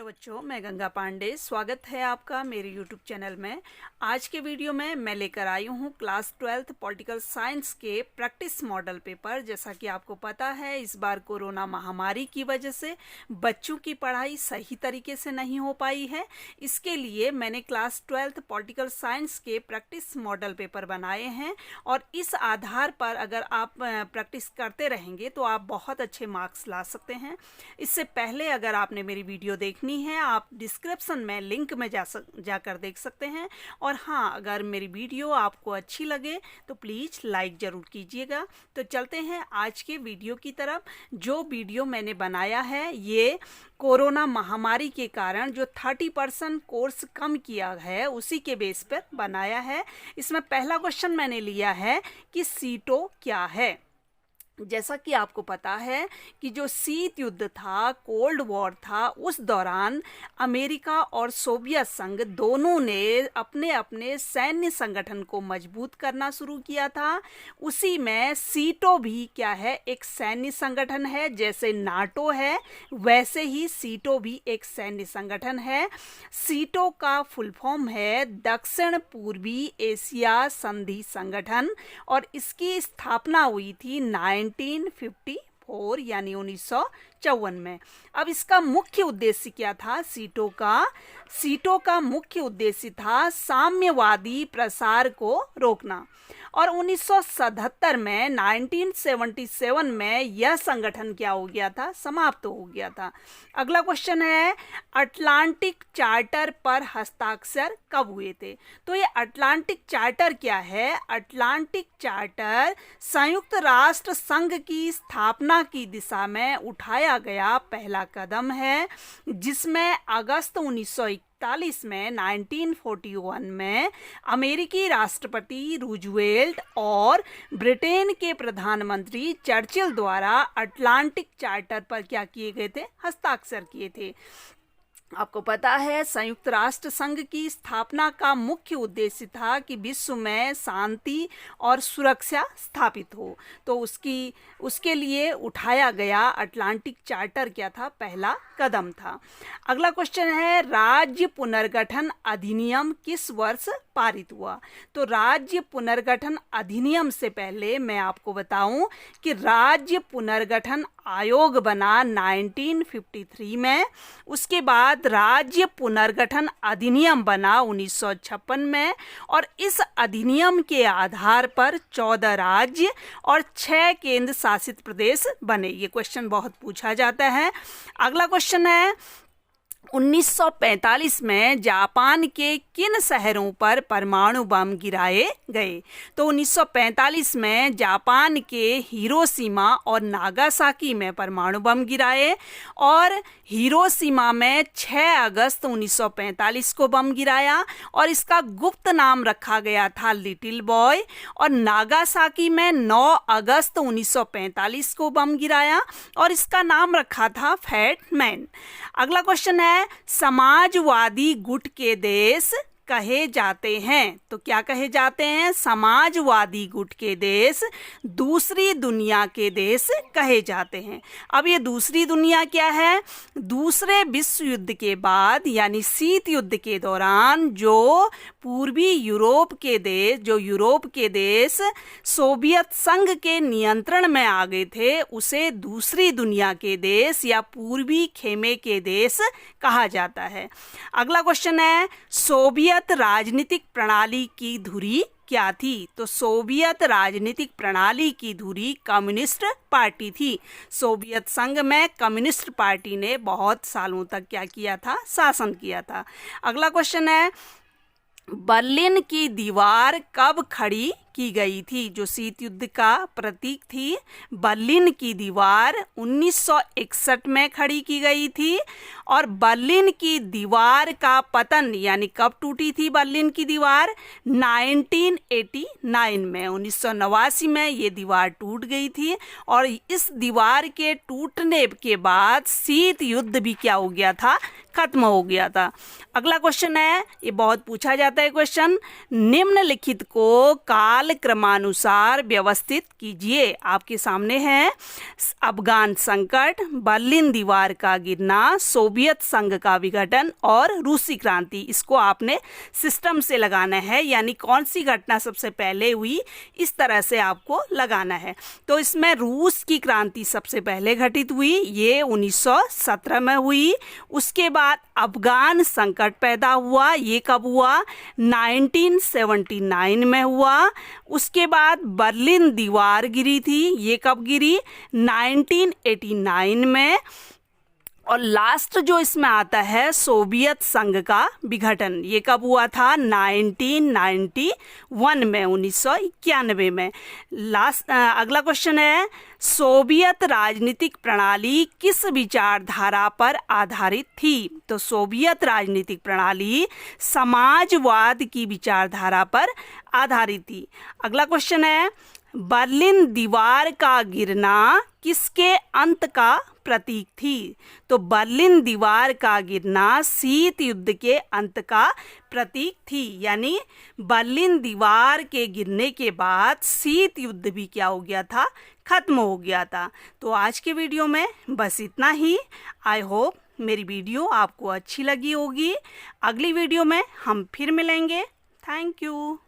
Hello बच्चों, मैं गंगा पांडे। स्वागत है आपका मेरे यूट्यूब चैनल में। आज के वीडियो में मैं लेकर आई हूँ क्लास 12th पॉलिटिकल साइंस के प्रैक्टिस मॉडल पेपर। जैसा कि आपको पता है, इस बार कोरोना महामारी की वजह से बच्चों की पढ़ाई सही तरीके से नहीं हो पाई है। इसके लिए मैंने क्लास 12th पॉलिटिकल साइंस के प्रैक्टिस मॉडल पेपर बनाए हैं और इस आधार पर अगर आप प्रैक्टिस करते रहेंगे तो आप बहुत अच्छे मार्क्स ला सकते हैं। इससे पहले अगर आपने मेरी वीडियो देखनी है, आप डिस्क्रिप्शन में लिंक में जाकर देख सकते हैं। और हाँ, अगर मेरी वीडियो आपको अच्छी लगे तो प्लीज़ लाइक ज़रूर कीजिएगा। तो चलते हैं आज के वीडियो की तरफ। जो वीडियो मैंने बनाया है ये कोरोना महामारी के कारण जो 30% कोर्स कम किया है उसी के बेस पर बनाया है। इसमें पहला क्वेश्चन मैंने लिया है कि सीटो क्या है। जैसा कि आपको पता है कि जो शीत युद्ध था, कोल्ड वॉर था, उस दौरान अमेरिका और सोवियत संघ दोनों ने अपने अपने सैन्य संगठन को मजबूत करना शुरू किया था। उसी में सीटो भी क्या है, एक सैन्य संगठन है। जैसे नाटो है वैसे ही सीटो भी एक सैन्य संगठन है। सीटो का फुल फॉर्म है दक्षिण पूर्वी एशिया संधि संगठन और इसकी स्थापना हुई थी 1954 यानी 1954 में। अब इसका मुख्य उद्देश्य क्या था? सीटो का मुख्य उद्देश्य था साम्यवादी प्रसार को रोकना। और 1977 में 1977 में यह संगठन क्या हो गया था? समाप्त हो गया था। अगला क्वेश्चन है, अटलांटिक चार्टर पर हस्ताक्षर कब हुए थे? तो ये अटलांटिक चार्टर क्या है? अटलांटिक चार्टर संयुक्त राष्ट्र संघ की स्थापना की दिशा में उठाया गया पहला कदम है, जिसमें अगस्त 1941 में 1941 में अमेरिकी राष्ट्रपति रूजवेल्ट और ब्रिटेन के प्रधानमंत्री चर्चिल द्वारा अटलांटिक चार्टर पर क्या किए गए थे? हस्ताक्षर किए थे। आपको पता है संयुक्त राष्ट्र संघ की स्थापना का मुख्य उद्देश्य था कि विश्व में शांति और सुरक्षा स्थापित हो। तो उसके लिए उठाया गया अटलांटिक चार्टर क्या था? पहला कदम था। अगला क्वेश्चन है, राज्य पुनर्गठन अधिनियम किस वर्ष पारित हुआ? तो राज्य पुनर्गठन अधिनियम से पहले मैं आपको बताऊं कि राज्य पुनर्गठन आयोग बना 1953 में। उसके बाद राज्य पुनर्गठन अधिनियम बना 1956 में और इस अधिनियम के आधार पर 14 राज्य और 6 केंद्र शासित प्रदेश बने। ये क्वेश्चन बहुत पूछा जाता है। अगला क्वेश्चन है, 1945 में जापान के किन शहरों पर परमाणु बम गिराए गए? तो 1945 में जापान के हिरोशिमा और नागासाकी में परमाणु बम गिराए और हिरोशिमा में 6 अगस्त 1945 को बम गिराया और इसका गुप्त नाम रखा गया था लिटिल बॉय। और नागासाकी में 9 अगस्त 1945 को बम गिराया और इसका नाम रखा था फैट मैन। अगला क्वेश्चन है, समाजवादी गुट के देश कहे जाते हैं? तो क्या कहे जाते हैं? समाजवादी गुट के देश दूसरी दुनिया के देश कहे जाते हैं। अब ये दूसरी दुनिया क्या है? दूसरे विश्व युद्ध के बाद यानी शीत युद्ध के दौरान जो पूर्वी यूरोप के देश सोवियत संघ के नियंत्रण में आ गए थे, उसे दूसरी दुनिया के देश या पूर्वी खेमे के देश कहा जाता है। अगला क्वेश्चन है, सोवियत राजनीतिक प्रणाली की धुरी क्या थी? तो सोवियत राजनीतिक प्रणाली की धुरी कम्युनिस्ट पार्टी थी। सोवियत संघ में कम्युनिस्ट पार्टी ने बहुत सालों तक क्या किया था? शासन किया था। अगला क्वेश्चन है, बर्लिन की दीवार कब खड़ी की गई थी? जो शीत युद्ध का प्रतीक थी, बर्लिन की दीवार 1961 में खड़ी की गई थी। और बर्लिन की दीवार का पतन यानी कब टूटी थी बर्लिन की दीवार? 1989 में, 1989 में ये दीवार टूट गई थी। और इस दीवार के टूटने के बाद शीत युद्ध भी क्या हो गया था? खत्म हो गया था। अगला क्वेश्चन है, ये बहुत पूछा जाता है क्वेश्चन, निम्नलिखित को काल काल क्रमानुसार व्यवस्थित कीजिए। आपके सामने है अफगान संकट, बर्लिन दीवार का गिरना, सोवियत संघ का विघटन और रूसी क्रांति। इसको आपने सिस्टम से लगाना है, यानी कौन सी घटना सबसे पहले हुई, इस तरह से आपको लगाना है। तो इसमें रूस की क्रांति सबसे पहले घटित हुई, ये 1917 में हुई। उसके बाद अफगान संकट पैदा हुआ, ये कब हुआ, 1979 में हुआ। उसके बाद बर्लिन दीवार गिरी थी, ये कब गिरी, 1989 में। और लास्ट जो इसमें आता है सोवियत संघ का विघटन, ये कब हुआ था, 1991 में, 1991 में। अगला क्वेश्चन है, सोवियत राजनीतिक प्रणाली किस विचारधारा पर आधारित थी। तो सोवियत राजनीतिक प्रणाली समाजवाद की विचारधारा पर आधारित थी। अगला क्वेश्चन है, बर्लिन दीवार का गिरना किसके अंत का प्रतीक थी। तो बर्लिन दीवार का गिरना शीत युद्ध के अंत का प्रतीक थी, यानी बर्लिन दीवार के गिरने के बाद शीत युद्ध भी क्या हो गया था, खत्म हो गया था। तो आज के वीडियो में बस इतना ही। आई होप मेरी वीडियो आपको अच्छी लगी होगी। अगली वीडियो में हम फिर मिलेंगे। Thank you.